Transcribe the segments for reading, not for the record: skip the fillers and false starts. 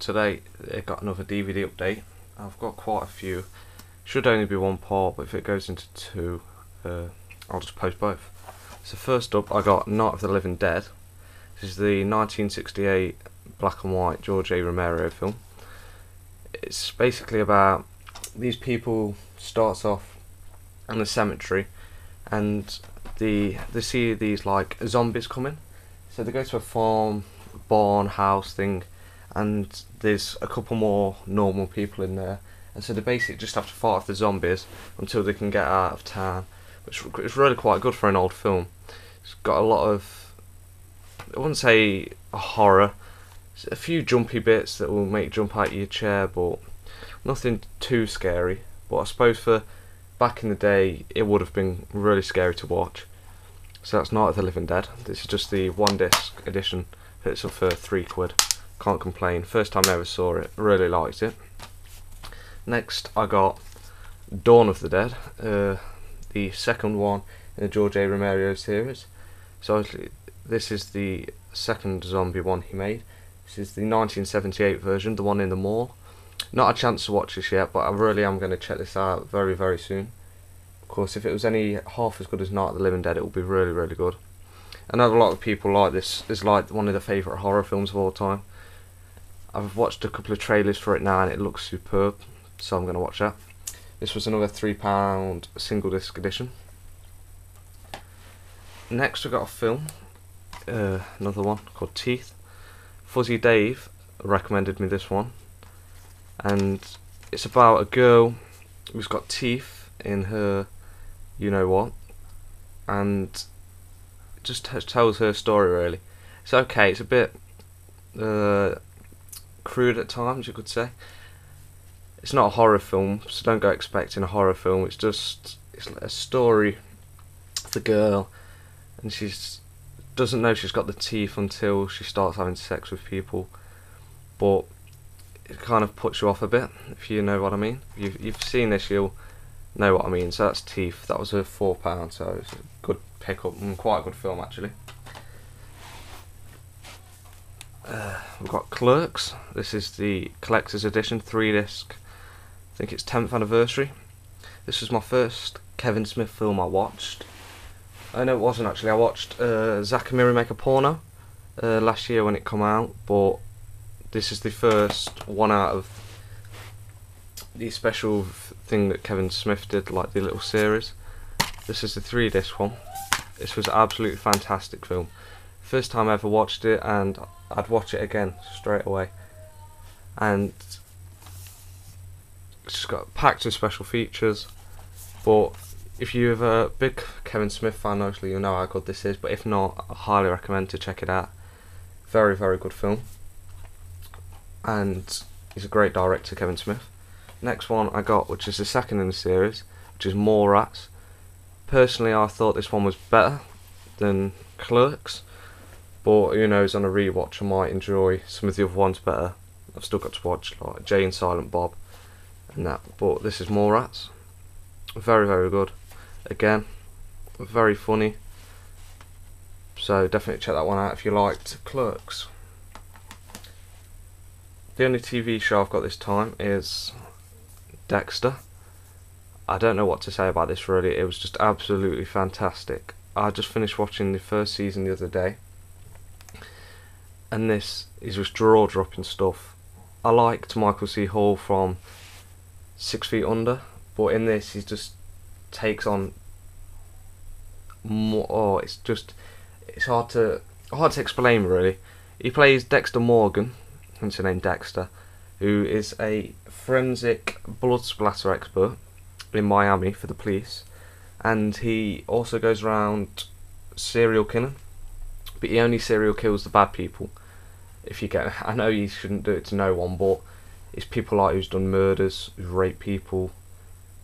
today it got another DVD update. I've got quite a few. Should only be one part, but if it goes into two, I'll just post both. So first up, I got Night of the Living Dead. This is the 1968 black and white George A. Romero film. It's basically about these people. Starts off in a cemetery, and they see these like zombies coming. So they go to a farm, barn, house thing, and there's a couple more normal people in there, and so they basically just have to fight off the zombies until they can get out of town, which is really quite good for an old film. It's got a lot of, I wouldn't say a horror, it's a few jumpy bits that will make you jump out of your chair, but nothing too scary. But I suppose for back in the day it would have been really scary to watch. So that's Night of the Living Dead. This is just the one disc edition. It's up for £3. Can't complain. First time I ever saw it. Really liked it. Next I got Dawn of the Dead, the second one in the George A. Romero series. So this is the second zombie one he made. This is the 1978 version, the one in the mall. Not a chance to watch this yet, but I really am going to check this out very, very soon. Of course, if it was any half as good as Night of the Living Dead, it would be really, really good. I know a lot of people like this. It's like one of their favourite horror films of all time. I've watched a couple of trailers for it now and it looks superb, so I'm going to watch that. This was another £3 single disc edition. Next we got a film, another one called Teeth. Fuzzy Dave recommended me this one, and it's about a girl who's got teeth in her you know what, and it just tells her story really. It's okay, it's a bit crude at times, you could say. It's not a horror film, so don't go expecting a horror film. It's a story of the girl, and she's doesn't know she's got the teeth until she starts having sex with people, but it kind of puts you off a bit, if you know what I mean. If you've seen this, you'll know what I mean. So that's Teeth. That was a £4, so it's a good pick-up and quite a good film actually. We've got Clerks. This is the collector's edition, 3-disc. I think it's 10th anniversary. This was my first Kevin Smith film I watched. Oh no, it wasn't actually. I watched Zack and Miri Make a Porno last year when it came out, but this is the first one out of the special thing that Kevin Smith did, like the little series. This is the 3-disc one. This was an absolutely fantastic film. First time I ever watched it, and I'd watch it again straight away. And it's just got packed with special features. But if you're a big Kevin Smith fan, obviously you'll know how good this is. But if not, I highly recommend to check it out. Very, very good film. And he's a great director, Kevin Smith. Next one I got, which is the second in the series, which is Mallrats. Personally, I thought this one was better than Clerks, but who knows, on a rewatch I might enjoy some of the other ones better. I've still got to watch like Jay and Silent Bob and that, but this is Mallrats. Very, very good. Again, very funny. So definitely check that one out if you liked Clerks. The only TV show I've got this time is Dexter. I don't know what to say about this really. It was just absolutely fantastic. I just finished watching the first season the other day, and this is just jaw-dropping stuff. I liked Michael C. Hall from 6 Feet Under, but in this he just takes on more. Oh, it's hard to explain really. He plays Dexter Morgan, hence the name Dexter, who is a forensic blood splatter expert in Miami for the police, and he also goes around serial killing, but he only serial kills the bad people. If you get, I know you shouldn't do it to no one, but it's people like who's done murders, who've raped people,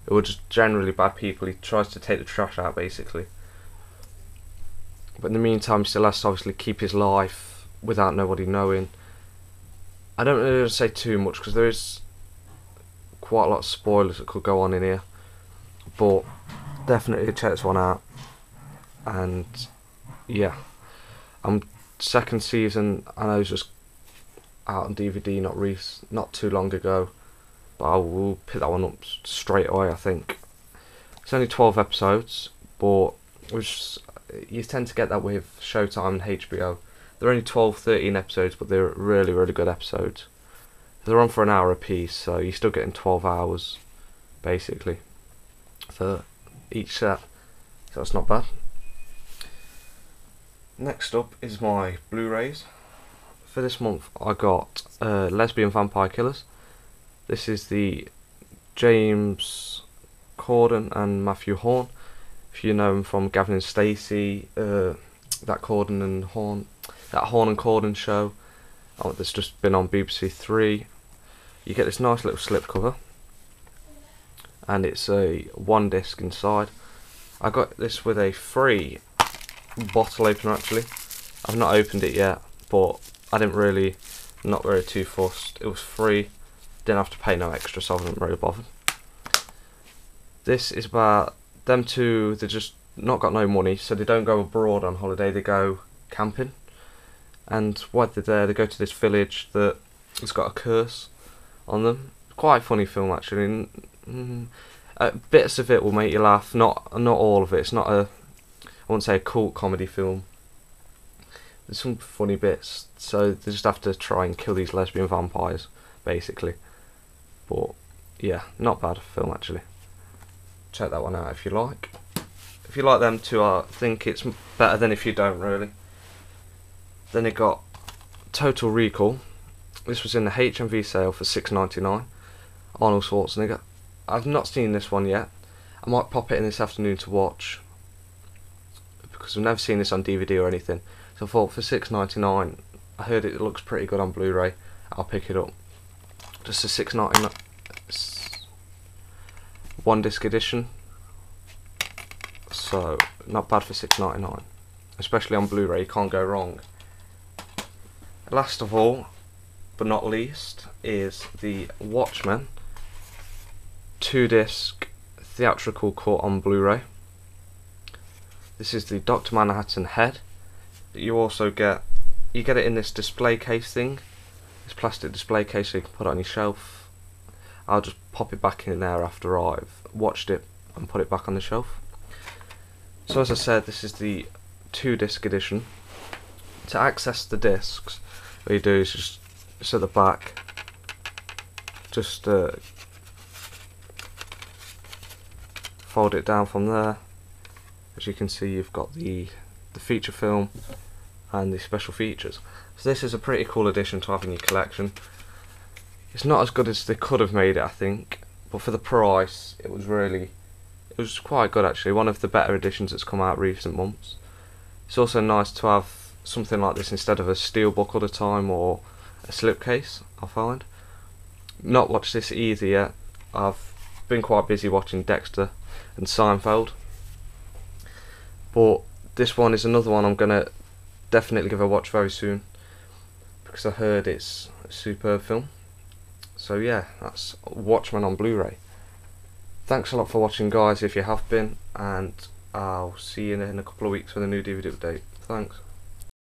who are just generally bad people. He tries to take the trash out basically, but in the meantime he still has to obviously keep his life without nobody knowing. I don't really want to say too much because there is quite a lot of spoilers that could go on in here, but definitely check this one out. And yeah, second season, I know it's just out on DVD not too long ago, but I will pick that one up straight away. I think it's only 12 episodes, but you tend to get that with Showtime and HBO. They're only 12, 13 episodes, but they're really, really good episodes. They're on for an hour a piece, so you're still getting 12 hours basically for each set, so that's not bad. Next up is my Blu-rays. For this month I got Lesbian Vampire Killers. This is the James Corden and Matthew Horn. If you know him from Gavin and Stacey, that Horn and Corden show that's just been on BBC Three. You get this nice little slipcover, and it's a 1 disc inside. I got this with a free bottle opener actually. I've not opened it yet, but I not really too fussed. It was free, didn't have to pay no extra, so I wasn't really bothered. This is about them two. They just not got no money, so they don't go abroad on holiday, they go camping. And while they're there, they go to this village that has got a curse on them. Quite a funny film actually. Bits of it will make you laugh, not all of it. It's not I wouldn't say a cult comedy film. There's some funny bits, so they just have to try and kill these lesbian vampires basically. But yeah, not bad film actually. Check that one out if you like. If you like them two, I think it's better than if you don't really. Then it got Total Recall. This was in the HMV sale for $6.99. Arnold Schwarzenegger. I've not seen this one yet. I might pop it in this afternoon to watch, because I've never seen this on DVD or anything. So I thought for $6.99, I heard it looks pretty good on Blu-ray, I'll pick it up. Just a $6.99 1 disc edition, so not bad for $6.99, especially on Blu-ray. You can't go wrong. Last of all, but not least, is the Watchmen 2-disc theatrical cut on Blu-ray. This is the Dr. Manhattan head. You also get it in this display case thing, this plastic display case, so you can put it on your shelf. I'll just pop it back in there after I've watched it and put it back on the shelf. So as I said, this is the 2-disc edition. To access the discs, what you do is just at the back, just fold it down from there. As you can see, you've got the feature film and the special features. So this is a pretty cool addition to have in your collection. It's not as good as they could have made it, I think, but for the price, it was quite good actually. One of the better editions that's come out recent months. It's also nice to have something like this instead of a Steelbook all the time or a slipcase, I find. Not watched this either yet. I've been quite busy watching Dexter and Seinfeld, but this one is another one I'm gonna definitely give a watch very soon, because I heard it's a superb film. So yeah, that's Watchmen on Blu-ray. Thanks a lot for watching guys, if you have been, and I'll see you in a couple of weeks with a new DVD update. Thanks.